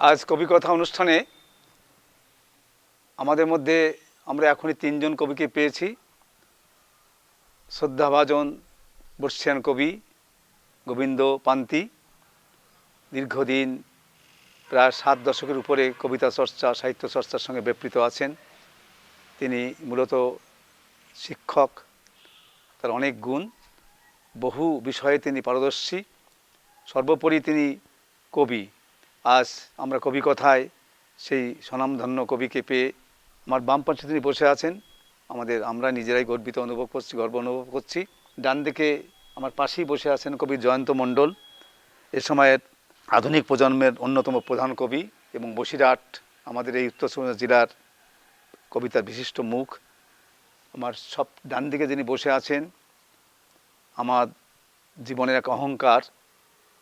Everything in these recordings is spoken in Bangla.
আজ কবিকথা অনুষ্ঠানে আমাদের মধ্যে আমরা এখনই তিনজন কবিকে পেয়েছি। শ্রদ্ধাভাজন বর্ষিয়ান কবি গোবিন্দ পান্তি, দীর্ঘদিন প্রায় 7 দশকের উপরে কবিতা চর্চা সাহিত্য চর্চার সঙ্গে ব্যাপৃত আছেন। তিনি মূলত শিক্ষক, তার অনেক গুণ, বহু বিষয়ে তিনি পারদর্শী, সর্বোপরি তিনি কবি। আজ আমরা কবিকথায় সেই স্বনামধন্য কবিকে পেয়ে আমার বাম পাশে তিনি বসে আছেন। আমরা নিজেরাই গর্ব অনুভব করছি। ডান দিকে আমার পাশেই বসে আছেন কবি জয়ন্ত মণ্ডল, এ সময়ের আধুনিক প্রজন্মের অন্যতম প্রধান কবি এবং বসিরহাট আমাদের এই উত্তর চব্বিশ জেলার কবিতার বিশিষ্ট মুখ। আমার সব ডান দিকে যিনি বসে আছেন আমার জীবনের এক অহংকার,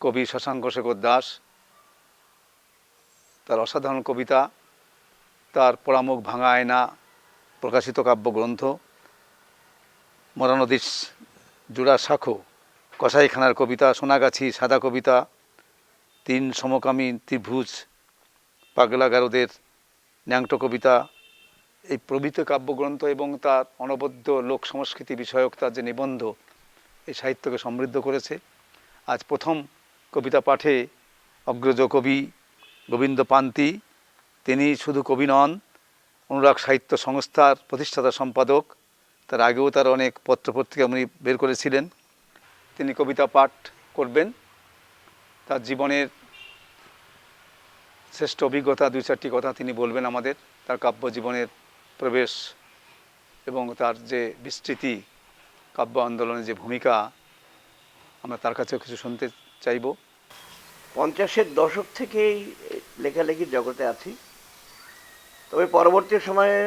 কবি শশাঙ্ক শেখর দাস। তার অসাধারণ কবিতা, তার পোড়ামুখ ভাঙা আয়না প্রকাশিত কাব্যগ্রন্থ, মরা নদীর জোড়া শাখো, কসাইখানার কবিতা, সোনাগাছি সাদা কবিতা, 3 সমকামী ত্রিভুজ, পাগলা গারদের ন্যাংটো কবিতা, এই প্রভৃতি কাব্যগ্রন্থ এবং তার অনবদ্য লোক সংস্কৃতি বিষয়ক তার যে নিবন্ধ, এই সাহিত্যকে সমৃদ্ধ করেছে। আজ প্রথম কবিতা পাঠে অগ্রজ কবি গোবিন্দ পান্তি, তিনি শুধু কবি নন, অনুরাগ সাহিত্য সংস্থার প্রতিষ্ঠাতা সম্পাদক। তার আগেও তার অনেক পত্রপত্রিকা উনি বের করেছিলেন। তিনি কবিতা পাঠ করবেন, তার জীবনের শ্রেষ্ঠ অভিজ্ঞতা 2-4টি কথা তিনি বলবেন আমাদের, তার কাব্য জীবনের প্রবেশ এবং তার যে বিস্তৃতি, কাব্য আন্দোলনের যে ভূমিকা, আমরা তার কাছেও কিছু শুনতে চাইব। 50-এর দশক থেকেই লেখালেখির জগতে আছি, তবে পরবর্তী সময়ে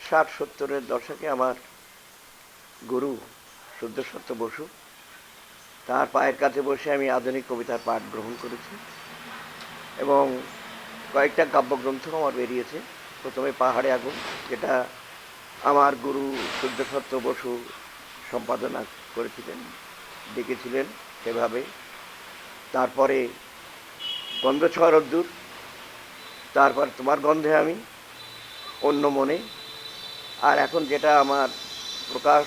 60-70-এর দশকে আমার গুরু শুদ্ধসত্য বসু, তার পায়ের কাছে বসে আমি আধুনিক কবিতার পাঠ গ্রহণ করেছি এবং কয়েকটা কাব্যগ্রন্থ আমার বেরিয়েছে। প্রথমে পাহাড়ে আগুন, যেটা আমার গুরু শুদ্ধসত্য বসু সম্পাদনা করেছিলেন, লিখেছিলেন সেভাবে। তারপরে গন্ধ ছোঁয়া রোদ্দুর, তারপর তোমার গন্ধে আমি, অন্য মনে, আর এখন যেটা আমার প্রকাশ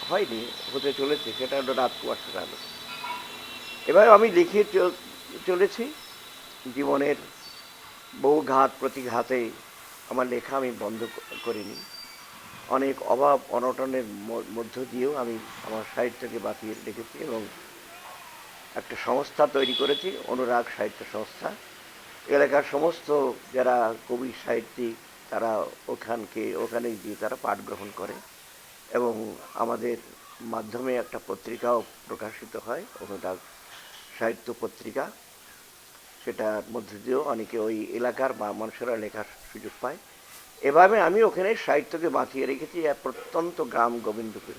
হয়নি, হতে চলেছে, সেটা হলো রাত কুয়াশার আলো। এবার আমি লিখে চলেছি। জীবনের বহু ঘাত প্রতিঘাতে আমার লেখা আমি বন্ধ করিনি। অনেক অভাব অনটনের মধ্য দিয়েও আমি আমার সাহিত্যকে বাঁচিয়ে রেখেছি এবং একটা সংস্থা তৈরি করেছি, অনুরাগ সাহিত্য সংস্থা। এলাকার সমস্ত যারা কবি সাহিত্যিক তারা ওখানে গিয়ে তারা পাঠ গ্রহণ করে এবং আমাদের মাধ্যমে একটা পত্রিকাও প্রকাশিত হয়, অনুরাগ সাহিত্য পত্রিকা। সেটার মধ্যে দিয়েও অনেকে ওই এলাকার বা মানুষেরা লেখার সুযোগ পায়। এভাবে আমি ওখানে সাহিত্যকে বাঁচিয়ে রেখেছি এক প্রত্যন্ত গ্রাম গোবিন্দপুর,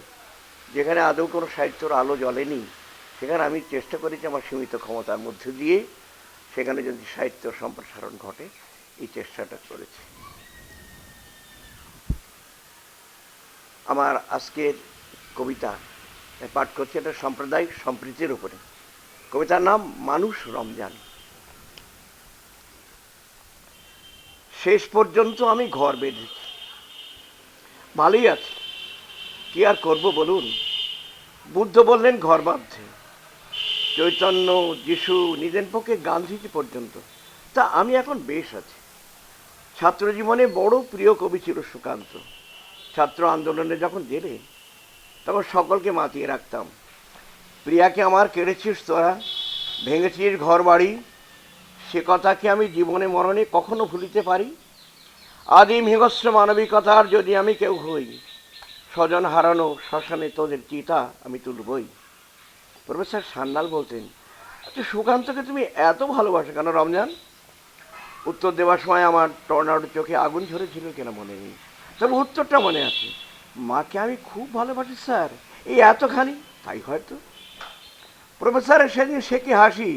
যেখানে আদৌ কোনো সাহিত্যর আলো জ্বলেনি। সেখানে আমি চেষ্টা করেছি আমার সীমিত ক্ষমতার মধ্যে দিয়ে সেখানে যদি সাহিত্য সম্প্রসারণ ঘটে, এই চেষ্টাটা করেছি। আমার আজকের কবিতা পাঠ করছি, এটা সাম্প্রদায়িক সম্প্রীতির উপরে। কবিতার নাম মানুষ রমজান। শেষ পর্যন্ত আমি ঘর বেঁধেছি, ভালোই আছি, কি আর করব বলুন। বুদ্ধ বললেন ঘর বাঁধতে, চৈতন্য, যিশু, নিজের পক্ষে গান্ধীজি পর্যন্ত। তা আমি এখন বেশ আছি। ছাত্র জীবনে বড় প্রিয় কবি ছিল সুকান্ত। ছাত্র আন্দোলনে যখন জেলে, তখন সকলকে মাতিয়ে রাখতাম, প্রিয়াকে আমার কেড়েছিস তোরা, ভেঙেছিস ঘর বাড়ি, সে কথা কি আমি জীবনে মরণে কখনো ভুলিতে পারি। আদিম হিংস্র মানবিকতার যদি আমি কেউ হই, স্বজন হারানো শ্মশানে তোদের চিতা আমি তুলবই। প্রফেসর সান্যাল বলতেন, আচ্ছা সুকান্তকে তুমি এত ভালোবাসো কেন রমজান? উত্তর দেওয়ার সময় আমার টর্নাডো চোখে আগুন ঝরেছিল কেন মনে নেই, তবে উত্তরটা মনে আছে, মাকে আমি খুব ভালোবাসি স্যার, এই এতখানি, তাই হয়তো। প্রফেসরের সেদিন সে কি হাসি,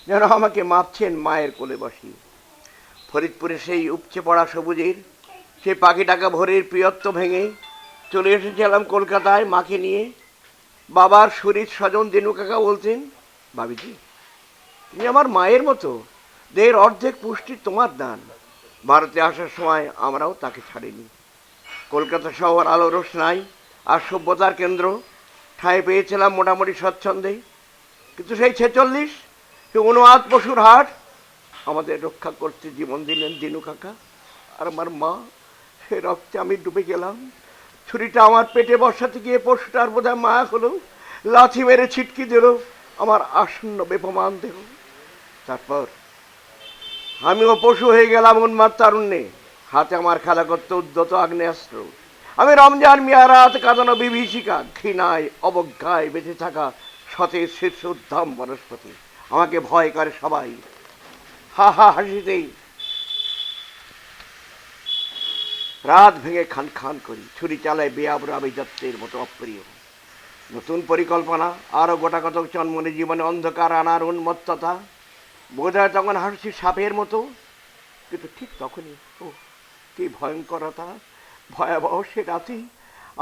যেন আমাকে মাপছেন মায়ের কোলে বসি। ফরিদপুরে সেই উপচে পড়া সবুজের সেই পাখি ডাকা ভোরের প্রিয়ত্ব ভেঙে চলে এসেছিলাম কলকাতায় মাকে নিয়ে। বাবার শরীর স্বজন দিনু কাকা বলতেন, ভাবিজি তুমি আমার মায়ের মতো, দেহের অর্ধেক পুষ্টি তোমার দান। ভারতে আসার সময় আমরাও তাকে ছাড়িনি। কলকাতা শহর আলো রোশনাই আর সভ্যতার কেন্দ্র, ঠাঁই পেয়েছিলাম মোটামুটি স্বচ্ছন্দে। কিন্তু সেই 46 সে অনুয়াদ পশুর হাট আমাদের রক্ষা করতে জীবন দিলেন দিনু কাকা। আর আমার মা, সে রক্তে আমি ডুবে গেলাম। ছুরিটা আমার পেটে বসাতে গিয়ে পশুটার বোধহয় মায়া হলো, লাথি মেরে ছিটকি দিল আমার আসন্ন বেপমান দেহ। তারপর আমিও পশু হয়ে গেলাম উন্মাদ তারুণ্যে। হাতে আমার খেলা করতে উদ্যত আগ্নেয়াস্ত্র। আমি রমজান মিয়া, রাত কাঁদানো বিভীষিকা, ঘৃণায় অবজ্ঞায় বেঁচে থাকা সতেজ শীর্ষ উদ্যম বনস্পতি। আমাকে ভয় করে সবাই। হা হা হাসিতেই রাত ভেঙে খান খান করি, ছুরি চালায় বেআবরা আভিজাত্যের মতো অপ্রিয়। নতুন পরিকল্পনা, আরো গোটা কতক জন্মনে জীবনে অন্ধকার আনার উন্মত্ততা। বোধ হয় তখন হাসছি সাপের মতো, কিন্তু ঠিক তখনই ও কি ভয়ঙ্করতা! ভয়াবহ সে রাতে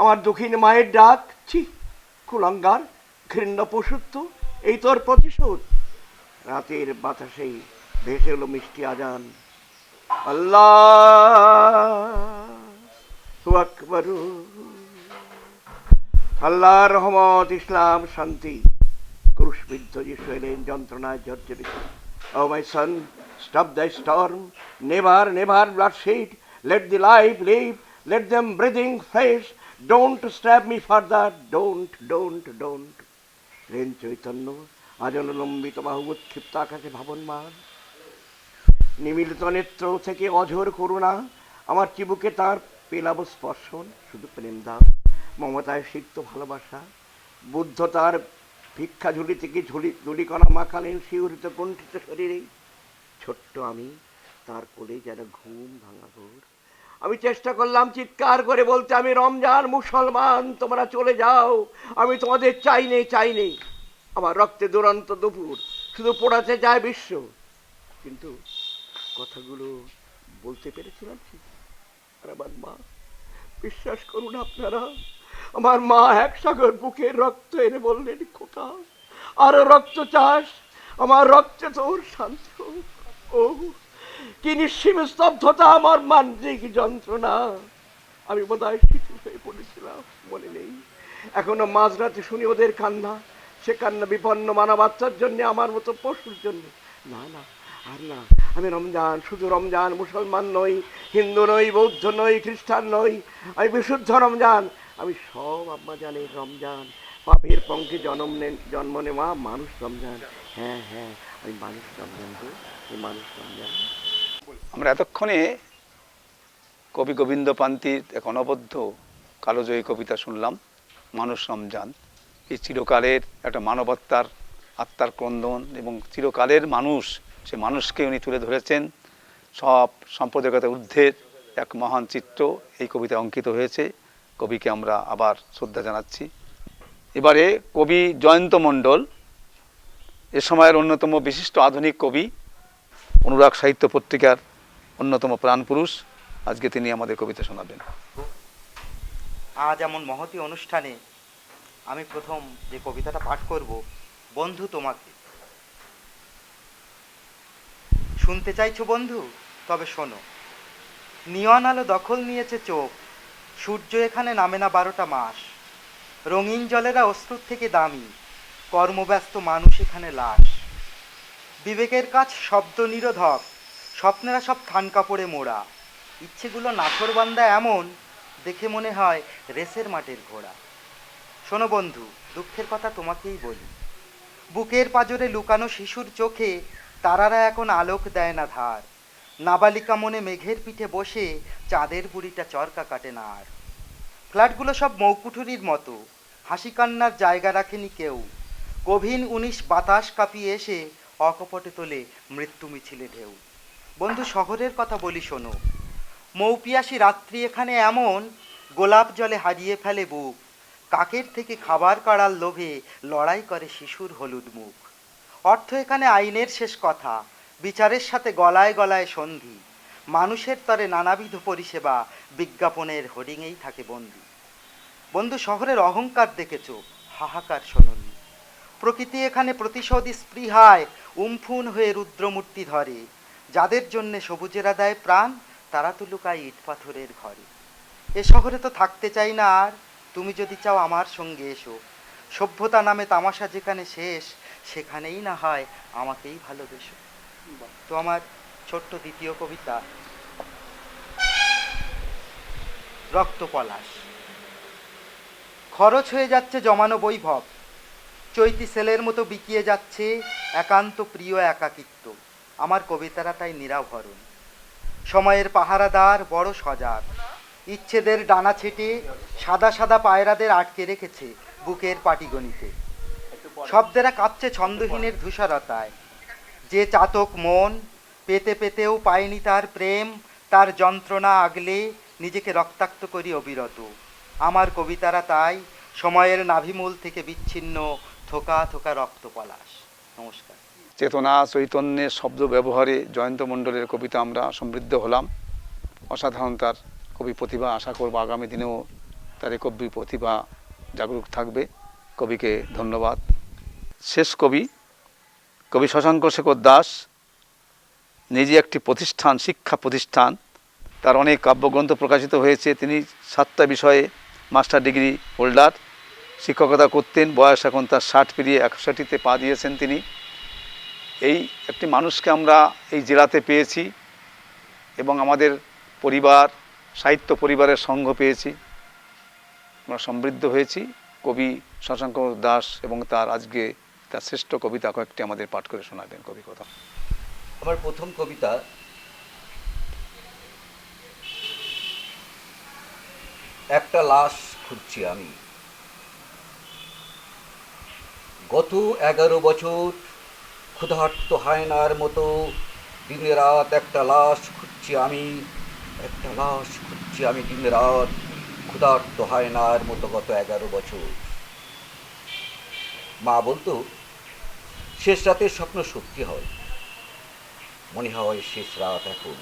আমার দক্ষিণ মায়ের ডাক। ছি, কুলাঙ্গার, ঘৃণ্য পশুত্ব, এই তোর প্রতিশোধ। রাতের বাতাসেই ভেসে এলো মিষ্টি আজান। আল্লাহু আকবার, আল্লাহর রহমত, ইসলাম, শান্তি। ক্রুশবিদ্ধ যিশু এলেন যন্ত্রণায় জর্জরিত। Oh my son, stop the storm, never, never bloodshed, let the life live, let them breathing fresh, don't stab me further, don't. রেন চৈতন্য আজ অনুলম্বিত বাহু উৎক্ষিপ্ত আকাশে ভাবনমান। নিমিলিত নেত্র থেকে অঝোর করুণা, আমার চিবুকে তার পেলাব স্পর্শন। শুধু প্রেম দাও, মমতায় সিক্ত ভালোবাসা। বুদ্ধ তার ভিক্ষা ঝুলি থেকে ধুলিকণা মাখালেন শিহরিত কুণ্ঠিত শরীরে। ছোট্ট আমি তার কোলে যেন ঘুম ভাঙা ঘোর। আমি চেষ্টা করলাম চিৎকার করে বলতে, আমি রমজান, মুসলমান, তোমরা চলে যাও, আমি তোমাদের চাই নেই। আমার রক্তে দুরন্ত দুপুর, শুধু পোড়াতে চায় বিশ্ব। কিন্তু কথাগুলো বলতে পেরেছিলাম ঠিক। আর আমার মা, বিশ্বাস করুন আপনারা, আমার মা এক সাগর বুকের রক্ত এনে বললেন, খোকা, আরো রক্ত চাস? আমার রক্তে তোর শান্ত। ও কি নিঃসীম স্তব্ধতা, আমার মানসিক যন্ত্রণা। আমি বোধহয় শিথিল হয়ে পড়েছিলাম, মনে নেই। এখনো মাঝরাতে শুনি ওদের কান্না। সে কান্না বিপন্ন মানবাত্মার জন্য, আমার মতো পশুর জন্য। না না, আর না, আমি রমজান, শুধু রমজান। মুসলমান নই, হিন্দু নই, বৌদ্ধ নই, খ্রিস্টান নই, আমি বিশুদ্ধ রমজান। আমি সব আম্মা জানের রমজান। পাপের পঙ্কে জন্ম নেওয়া মানুষ রমজান। হ্যাঁ, আমি মানুষ রমজান গো, আমি মানুষ রমজান। আমরা এতক্ষণে কবি গোবিন্দ পান্তির এক অনবদ্য কালজয়ী কবিতা শুনলাম, মানুষ রমজান। এই চিরকালের একটা মানবতার, আত্মার ক্রন্দন এবং চিরকালের মানুষ, সে মানুষকে উনি তুলে ধরেছেন। সব সাম্প্রদায়িকতার ঊর্ধ্বের এক মহান চিত্র এই কবিতায় অঙ্কিত হয়েছে। কবিকে আমরা আবার শ্রদ্ধা জানাচ্ছি। এবারে কবি জয়ন্ত মণ্ডল, এ সময়ের অন্যতম বিশিষ্ট আধুনিক কবি, অনুরাগ সাহিত্য পত্রিকার অন্যতম প্রাণপুরুষ। আজকে তিনি আমাদের কবিতা শোনাবেন। আজ এমন মহতী অনুষ্ঠানে আমি প্রথম যে কবিতাটা পাঠ করব, বন্ধু তোমাকে। শুনতে চাইছো বন্ধু? তবে শোনো। নিয়ন আলো দখল নিয়েছে চোখ, সূর্য এখানে নামে না 12টা মাস। রঙিন জলেরা অশ্রুর থেকে দামি, কর্মব্যস্ত মানুষ এখানে লাশ। বিবেকের কাজ শব্দ নিরোধক, স্বপ্নেরা সব থান কাপড়ে মোড়া। ইচ্ছেগুলো নাথরবান্দা এমন, দেখে মনে হয় রেসের মাঠের ঘোড়া। শোনো বন্ধু, দুঃখের কথা তোমাকেই বলি। বুকের পাজরে লুকানো শিশুর চোখে তারারা এখন আলোক দেয় না ধার। নাবালিকা মনে মেঘের পিঠে বসে চাঁদের বুড়িটা চরকা কাটে না আর। ফ্ল্যাটগুলো সব মৌকুঠুরির মতো, হাসি কান্নার জায়গা রাখেনি কেউ। গভীর 19 বাতাস কাঁপিয়ে এসে অকপটে তোলে মৃত্যু মিছিলে ঢেউ। বন্ধু শহরের কথা বলি শোনো। মৌপিয়াসী রাত্রি এখানে এমন, গোলাপ জলে হারিয়ে ফেলে বুক। কাকের থেকে খাবার কাড়ার লোভে লড়াই করে শিশুর হলুদ মুখ। অর্থ এখানে আইনের শেষ কথা, বিচারের সাথে গলায় গলায় সন্ধি। মানুষের তরে নানাবিধ পরিষেবা, বিজ্ঞাপনের হোর্ডিংয়েই থাকে বন্দী। বন্ধু শহরের অহংকার দেখেছ, হাহাকার শোনোনি। প্রকৃতি এখানে প্রতিশোধী স্পৃহায় উমফুন হয়ে রুদ্রমূর্তি ধরে। যাদের জন্যে সবুজেরা দেয় প্রাণ, তারা তো লুকায় ইট পাথরের ঘরে। এ শহরে তো থাকতে চাই না আর, তুমি যদি চাও আমার সঙ্গে এসো। সভ্যতা নামে তামাশা যেখানে শেষ, সেখানেই না হয় আমাকেই ভালোবেসো। তো আমার ছোট্ট দ্বিতীয় কবিতা, রক্তপলাশ। খরচ হয়ে যাচ্ছে জমানো বৈভব, চৈতি সেলের মতো বিকিয়ে যাচ্ছে একান্ত প্রিয় একাকিত্ব। আমার কবিতারা তাই নিরাভরণ, সময়ের পাহারাদার বড় সজাগ। ইচ্ছেদের ডানা ছেটে সাদা সাদা পায়রাদের আটকে রেখেছে বুকের পাটিগণিতে। শব্দেরা কাঁপছে ছন্দহীনের ধূসরতায়। যে চাতক মন পেতে পেতেও পায়নি তার প্রেম, তার যন্ত্রণা আগলে নিজেকে রক্তাক্ত করি অবিরত। আমার কবিতারা তাই সময়ের নাভিমূল থেকে বিচ্ছিন্ন থোকা থোকা রক্তপলাশ। নমস্কার। চেতনা চৈতন্যের শব্দ ব্যবহারে জয়ন্ত মণ্ডলের কবিতা আমরা সমৃদ্ধ হলাম। অসাধারণ তার কবি প্রতিভা, আশা করব আগামী দিনেও তার এই কবি প্রতিভা জাগরুক থাকবে। কবিকে ধন্যবাদ। শেষ কবি কবি শশাঙ্ক শেখর দাস নিজে একটি প্রতিষ্ঠান, শিক্ষা প্রতিষ্ঠান, তার অনেক কাব্যগ্রন্থ প্রকাশিত হয়েছে। তিনি 7টা বিষয়ে মাস্টার ডিগ্রি হোল্ডার, শিক্ষকতা করতেন। বয়স এখন তার 60 পেরিয়ে 61তে পা দিয়েছেন তিনি। এই একটি মানুষকে আমরা এই জেলাতে পেয়েছি এবং আমাদের পরিবার, সাহিত্য পরিবারের সঙ্গ পেয়েছি, আমরা সমৃদ্ধ হয়েছি। কবি শশাঙ্ক দাস এবং তার আজকে তার শ্রেষ্ঠ কবিতা কয়েকটি আমাদের পাঠ করে শোনাবেন কবি। কথা, আমার প্রথম কবিতা একটা লাশ খুঁজছি আমি। গত 11 বছর ক্ষুধার্ত হায়নার মতো দিনে রাত একটা লাশ খুঁজছি আমি, একটা লাশ খুঁজছি আমি দিনে রাত ক্ষুধার্ত হায়নার মতো গত 11 বছর। মা বলতো শেষ রাতের স্বপ্ন সত্যি হয়। মনে হয় শেষ রাত এখন।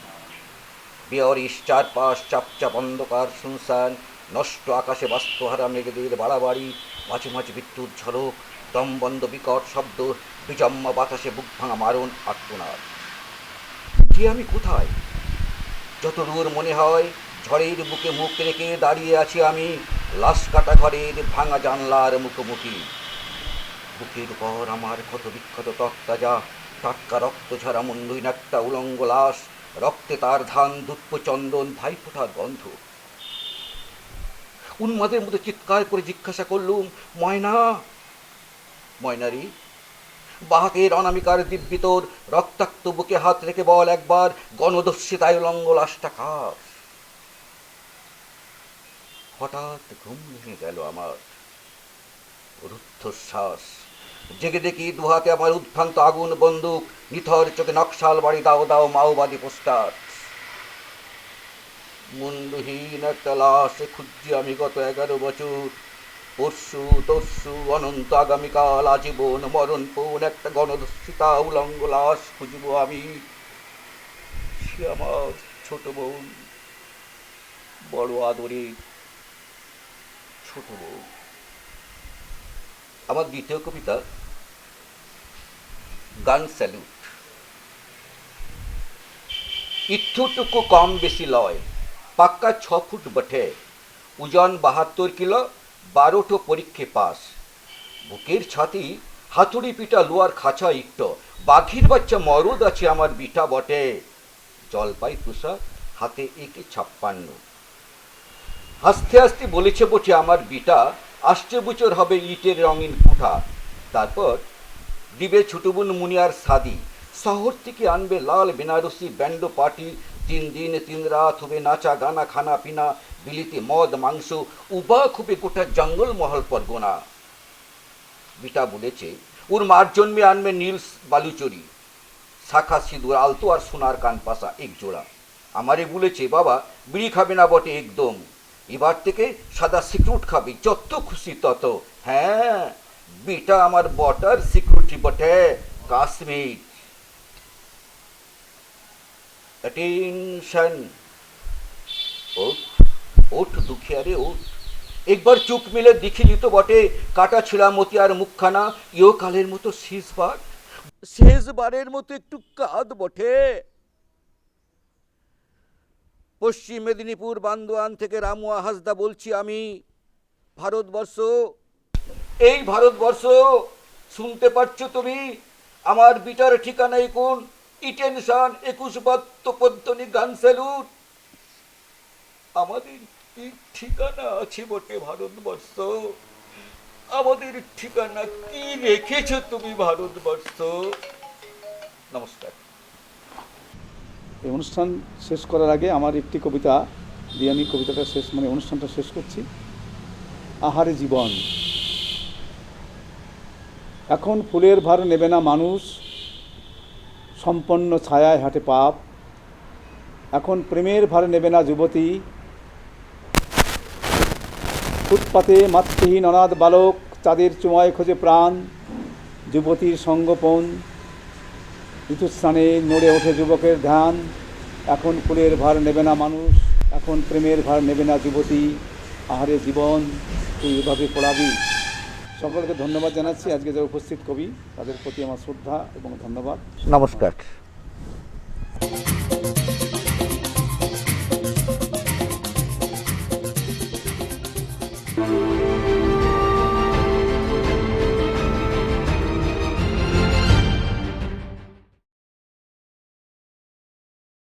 বেয়ারিশ চারপাশ চাপচাপ অন্ধকার শুনশান, নষ্ট আকাশে বাস্তুহারা মেঘেদের বাড়াবাড়ি, মাঝে মাঝে বিদ্যুৎ ঝলক, দমবন্ধ বিকট শব্দ, বিজম্মা বাতাসে বুক ভাঙা মারণ আর্তনাদ। যে আমি কোথায়? যত দূর মনে হয় ঝড়ের বুকে মুখ রেখে দাঁড়িয়ে আছি আমি, লাশ কাটা ঘরের ভাঙা জানলার মুখোমুখি। বুকের উপর আমার ক্ষত বিক্ষত তরতাজা টাটকা রক্ত ঝরা মন্দহীন একটা উলঙ্গ লাশ, রক্তে তার ধান দুঃখ চন্দন ভাইফোঁটার গন্ধ। উন্মাদের মতো চিৎকার করে জিজ্ঞাসা করলুম, ময়না, ময়নারি, বাহাতের অনামিকার দিব্যিতর রক্তাক্ত বুকে হাত রেখে বল একবার, গণদস্যিতায় উলঙ্গ লাশটা কার? হঠাৎ ঘুম ভেঙে গেল আমার। রুদ্ধশ্বাস। জেগে দেখি দুহাতে আমার উদ্ভ্রান্ত আগুন বন্দুক, নিথর চোখে নকশাল বাড়ি দাও দাও মাওবাদী পোস্টার। মুন্ডহীন একটা লাশ খুঁজছি আমি গত 11 বছর। পরশু তরশু অনন্ত আগামীকাল আজীবন মরণপূর্ণ একটা গণদস্যিতা উলঙ্গ লাশ খুঁজব আমি। সে আমার ছোট বোন, বড় আদরের ছোট বোন। আমার দ্বিতীয় কবিতা গান স্যালুট। ইথ্যুটুকু কম বেশি লয়, পাক্কা 6 ফুট বটে, ওজন 72 কিলো, 12টো পরীক্ষে পাস। বুকের ছাতি হাতুড়ি পিটা লোয়ার খাঁচা ইট্ট, বাঘির বাচ্চা মরদ আছে আমার বিটা বটে। জলপাই তুষার হাতে একে 56। হাসতে হাসতে বলেছে বটে আমার বিটা, আসছে বছর হবে ইটের রঙিন কুঠা। তারপর দিবে ছোটবোন মুনিয়ার সাদি, শহর থেকে আনবে লাল বেনারসি ব্যান্ড পার্টি। 3 দিন 3 রাত হবে নাচা গানা খানা পিনা, বিলিতে মদ মাংস, উবাক হবে গোটা জঙ্গল মহল পরগনা। বিটা বলেছে ওর মার জন্মে আনবে নীলস বালুচরি, শাখা সিঁদুর আলতো আর সোনার কান পাশা 1 জোড়া। আমারে বলেছে বাবা বিড়ি খাবে না বটে একদম, এবার থেকে সাদা সিক্রেট খাবি, যত খুশি তত। হ্যাঁ, বিটা আমার বটার সিকিউরিটি বটে, কাশ্মীর। অ্যাটেনশন। ওঠ ওঠ দুখিয়ারে ওঠ, একবার চোখ মেলে দেখিলি তো বটে কাটা ছিঁড়া মতিয়ার মুখখানা, ইয়ো কালের মতো শেষবারের মতো একটু কাঁদ বটে। পশ্চিম মেদিনীপুর বান্দোয়ান থেকে রামুয়া হাসদা বলছি আমি। ভারতবর্ষ, এই ভারতবর্ষ, শুনতে পাচ্ছ তুমি? আমার বিটার ঠিকানায় কোন ইটেনশন 21 পদ্ধতি গান স্যালুট। আমাদের কি ঠিকানা আছে বটে ভারতবর্ষ? আমাদের ঠিকানা কি রেখেছ তুমি ভারতবর্ষ? নমস্কার। এই অনুষ্ঠান শেষ করার আগে আমার একটি কবিতা দিয়ে আমি কবিতাটা শেষ অনুষ্ঠানটা শেষ করছি। আহারে জীবন, এখন ফুলের ভার নেবে না মানুষ, সম্পন্ন ছায়ায় হাঁটে পাপ। এখন প্রেমের ভার নেবে না যুবতী, ফুটপাতে মাতৃহীন অনাথ বালক চাঁদের চুমায় খোঁজে প্রাণ। যুবতীর সঙ্গোপন, ঋতুস্নানে নড়ে ওঠে যুবকের ধ্যান। এখন ফুলের ভার নেবে না মানুষ, এখন প্রেমের ভার নেবে না যুবতী। আহারে জীবন, তুই এভাবে পড়াবি। সকলকে ধন্যবাদ জানাচ্ছি। আজকে যারা উপস্থিত কবি তাদের প্রতি আমার শ্রদ্ধা এবং ধন্যবাদ। নমস্কার।